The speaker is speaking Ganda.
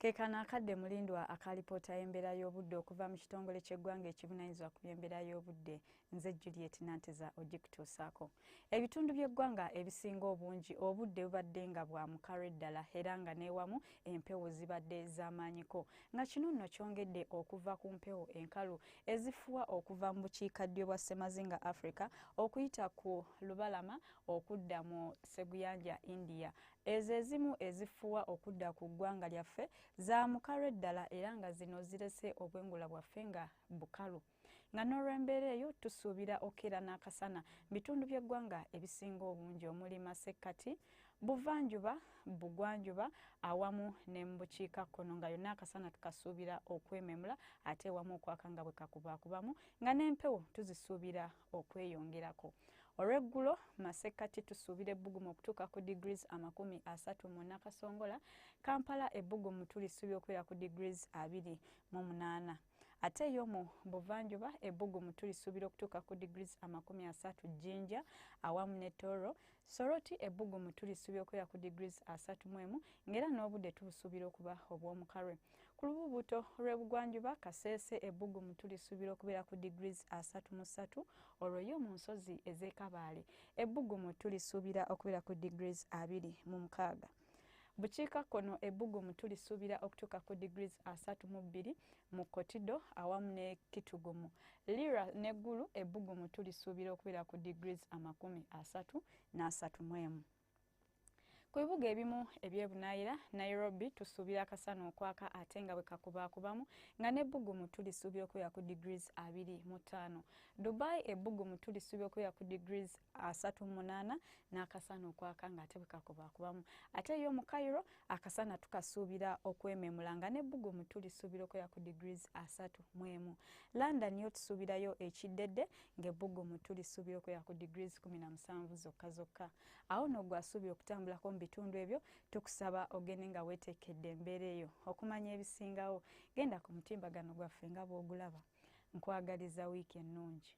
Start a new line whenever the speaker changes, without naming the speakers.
Kekana akadde mulindwa akalipoota y'embeera y'obudde okuva mu kitongole ky'eggwanga ekivunaanyizibwa ku by'embeera y'obudde. Nze Juliet Nantenza ogikutuusaako. Ebitundu by'eggwanga ebisinga obungi obudde bubadde nga bwa mukalu ddala era nga n'ewamu empewo zibadde z'amaanyiko. Nga kino nno kyongedde okuva ku mpewo enkalu ezifuwa okuva mu bukiikaddyo bwa Ssemazinga Africa okuyita ku lubalama okudda mu Sseguyanja India. Ezo ezimu ezifuwa okudda ku ggwanga lyaffe za mukalu ddala era nga zino zirese obwengula bwaffe nga bukalu. Nga n'olw'embeera eyo tusuubira okeera n'akasana bitundu by'eggwanga ebisinga obungi omuli Masekkati, Buvanjuba, Bugwanjuba awamu ne mu bukiikakkono nga yonna akasana tukasuubira okwememula ate ewamu okwaka nga bwe kakubaakubamu nga n'empewo tuzisuubira okweyongerako. Olw'eggulo Masekkati tusuubira ebbugumu okutuuka ku degrees 30 Nakasongola, Kampala ebbugumu tulisuubira okubeera ku degrees 28. Ate yo mu Buvanjuba ebbugumu tulisuubira okutuuka ku degrees 30 Jinja awamu ne Toro, Soroti ebbugumu tulisuubira okubeera ku degrees 31 ng'era n'obudde tubusuubira okuba obw'omukalwe. Ku lubuubuuto lw'ebugwanjuba Kasese ebbugumu tulisuubira okubeera ku degrees 33, olwo yo mu nsozi ez'Ekabaale ebbugumu tulisuubira okubeera ku degrees 26. Bukiikakkono ebbugumu tulisuubira okutuuka ku degrees 32 mu Kotido awamu ne Kitugumu. Lira n'eggulu ebbugumu tulisuubira okubeera ku degrees 31. Ku bibuga ebimu eby'ebunaayira Nairobi tusuubira akasana okwaka ate nga bwe kakubaakubamu nga n'ebbugumu tulisuubira okubeera ku degrees 25. Dubai ebbugumu tulisuubira okubeera ku degrees 38 n'akasana okwaka nga ate bwe kakubaakubamu. Ate yo mu Cairo akasana tukasuubira okwememula nga n'ebbugumu tulisuubira okubeera ku degrees 31. London yo tusuubirayo ekiddedde ng'ebbugumu tulisuubira okubeera ku degrees 17 zokka zokka. Awo nno gwasuubira okutambulako mu bitundu ebyo tukusaba ogende nga weeteekedde embeera eyo okumanya ebisingawo. Genda ku mutimbagano gwaffe nga bw'ogulaba. Nkwagaliza wiiki ennungi.